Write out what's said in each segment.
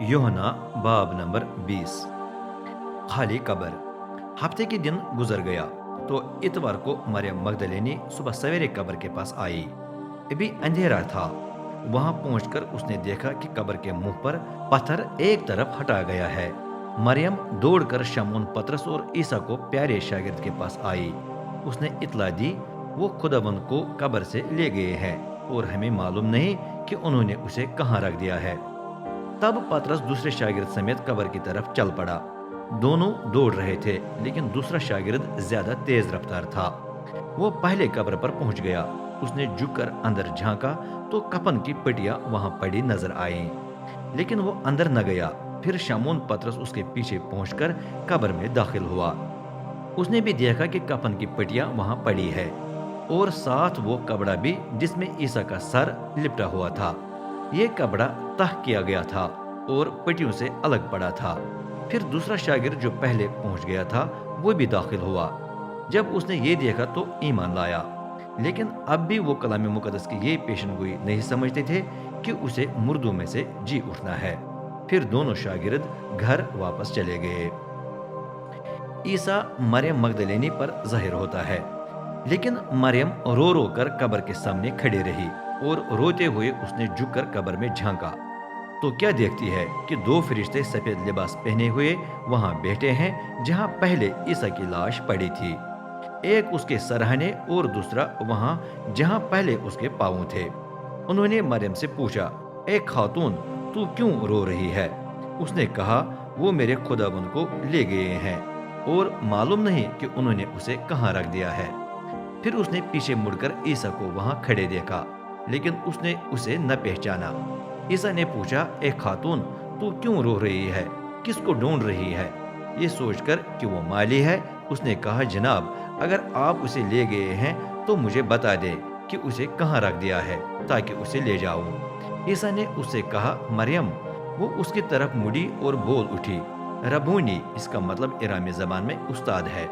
यूहन्ना बाब नंबर 20। खाली कब्र। हफ्ते के दिन गुजर गया तो इतवार को मरियम मगदलेनी सुबह सवेरे कब्र के पास आई। अभी अंधेरा था। वहां पहुंचकर उसने देखा कि कब्र के मुंह पर पत्थर एक तरफ हटा गया है। मरियम दौड़कर शमून पतरस और ईसा को प्यारे शागिर्द के पास आई। उसने इतला दी, वो खुदावंद को कब्र से ले गए हैं और हमें मालूम नहीं कि उन्होंने उसे कहाँ रख दिया है। तब पतरस दूसरे शागिर्द समेत कब्र की तरफ चल पड़ा। दोनों दौड़ रहे थे, लेकिन दूसरा शागिर्द ज्यादा तेज रफ्तार था। वो पहले कब्र पर पहुंच गया। उसने झुककर अंदर झांका तो कफन की पेटियां वहां पड़ी नजर आई, लेकिन वो अंदर न गया। फिर शमून पतरस उसके पीछे पहुंचकर कब्र में दाखिल हुआ। उसने भी देखा कि कफन की पेटियां वहां पड़ी है और साथ वो कपड़ा भी जिसमें ईसा का सर लिपटा हुआ था। ये कपड़ा तह किया गया था और पेटियों से अलग पड़ा था। फिर दूसरा शागिर्द जो पहले पहुंच गया था वो भी दाखिल हुआ। जब उसने ये देखा तो ईमान लाया, लेकिन अब भी वो कलाम मुकद्दस की ये पेशनगोई नहीं समझते थे कि उसे मुर्दों में से जी उठना है। फिर दोनों शागिर्द घर वापस चले गए। ईसा मरियम मगदलेनी पर जाहिर होता है, लेकिन मरियम रो रो कर कब्र के सामने खड़ी रही और रोते हुए उसने झुककर कब्र में झांका तो क्या देखती है कि दो फरिश्ते सफेद लिबास पहने हुए वहां बैठे हैं जहां पहले ईसा की लाश पड़ी थी। एक उसके सरहाने और दूसरा वहां जहां पहले उसके पांव थे। उन्होंने मरियम से पूछा, ए खातून, तू क्यों रो रही है? उसने कहा, वो मेरे खुदाबंद को ले गए हैं और मालूम नहीं कि उन्होंने उसे कहाँ रख दिया है। फिर उसने पीछे मुड़कर ईसा को वहां खड़े देखा, लेकिन उसने उसे न पहचाना। ईसा ने पूछा, ए खातून, तू क्यों रो रही है? किसको ढूंढ रही है? ये सोचकर कि वो माली है, उसने कहा, जनाब, अगर आप उसे ले गए हैं तो मुझे बता दे कि उसे कहाँ रख दिया है ताकि उसे ले जाऊं। ईसा ने उससे कहा, मरियम। वो उसकी तरफ मुड़ी और बोल उठी, रबूनी, इसका मतलब इरामी जबान में उस्ताद है।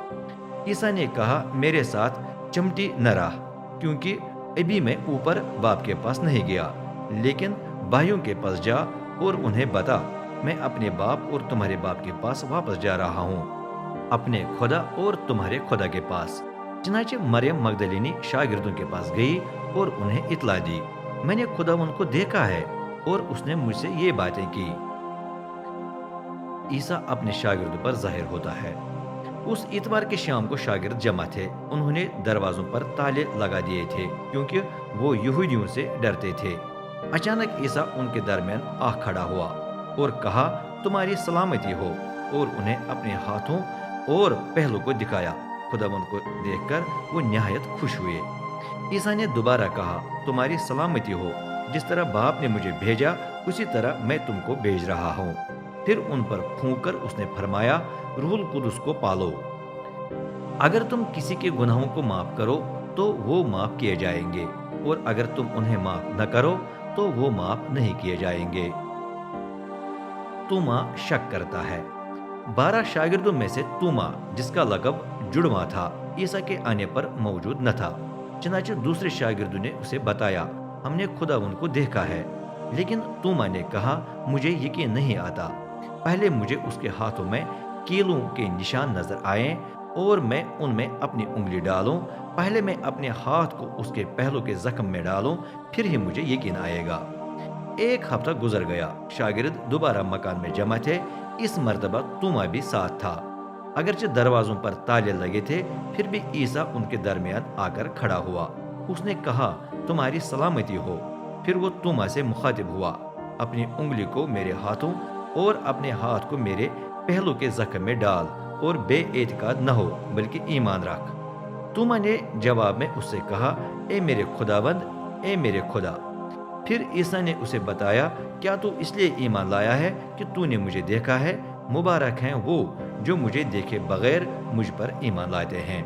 ईसा ने कहा, मेरे साथ चमटी न रह, क्योंकि अभी मैं ऊपर बाप के पास नहीं गया, लेकिन भाइयों के पास जा और उन्हें बता, मैं अपने बाप और तुम्हारे बाप के पास वापस जा रहा हूँ, अपने खुदा और तुम्हारे खुदा के पास। चनाचे मरियम मगदलिनी शागिर्दों के पास गई और उन्हें इतला दी, मैंने खुदावंद को देखा है और उसने मुझसे ये बातें की। ईसा अपने शागिर्दों पर जाहिर होता है। उस इतवार की शाम को शागिर्द जमा थे। उन्होंने दरवाजों पर ताले लगा दिए थे क्योंकि वो यहूदियों से डरते थे। अचानक ईसा उनके दरमियान आ खड़ा हुआ और कहा, तुम्हारी सलामती हो, और उन्हें अपने हाथों और पहलू को दिखाया। खुदावंद को देखकर वो निहायत खुश हुए। ईसा ने दोबारा कहा, तुम्हारी सलामती हो, जिस तरह बाप ने मुझे भेजा उसी तरह मैं तुमको भेज रहा हूँ। फिर उन पर फूंक कर उसने फरमाया, रूहुल कुदुस को पालो। अगर तुम किसी के गुनाहों को माफ करो तो वो माफ किए जाएंगे, और अगर तुम उन्हें माफ न करो तो वो माफ नहीं किए जाएंगे। तूमा शक करता है। 12 शागिर्दों में से तूमा, जिसका लकब जुड़वा था, ईसा के आने पर मौजूद न था। चनाचे दूसरे शागिर्दों ने उसे बताया, हमने खुदावंद को देखा है। लेकिन तूमा ने कहा, मुझे यकीन नहीं आता। पहले मुझे उसके हाथों में कीलों के निशान नजर आए और मैं उनमें अपनी उंगली डालूं। पहले मैं अपने हाथ को उसके पहलू के जख्म में डालूं, फिर ही मुझे यकीन आएगा। एक हफ्ता गुजर गया। शागिर्द दोबारा मकान में जमा थे। इस मर्तबा तूमा भी साथ था। अगरचे दरवाजों पर ताले लगे थे, फिर भी ईसा उनके दरमियान आकर खड़ा हुआ। उसने कहा, तुम्हारी सलामती हो। फिर वो तूमा से मुखातिब हुआ, अपनी उंगली को मेरे हाथों और अपने हाथ को मेरे पहलू के जख्म में डाल और बेएतिकाद न हो, बल्कि ईमान रख। तूमा ने जवाब में उससे कहा, ए मेरे खुदावंद, ए मेरे खुदा। फिर ईसा ने उसे बताया, क्या तू इसलिए ईमान लाया है कि तूने मुझे देखा है? मुबारक हैं वो जो मुझे देखे बगैर मुझ पर ईमान लाते हैं।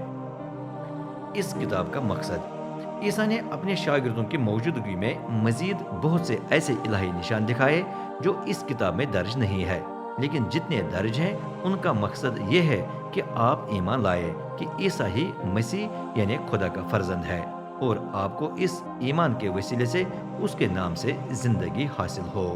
इस किताब का मकसद, ईसा ने अपने शागिर्दों की मौजूदगी में मजीद बहुत से ऐसे इलाही निशान दिखाए जो इस किताब में दर्ज नहीं है, लेकिन जितने दर्ज हैं उनका मकसद ये है कि आप ईमान लाए कि ईसा ही मसीह यानी खुदा का फर्जंद है और आपको इस ईमान के वसीले से उसके नाम से जिंदगी हासिल हो।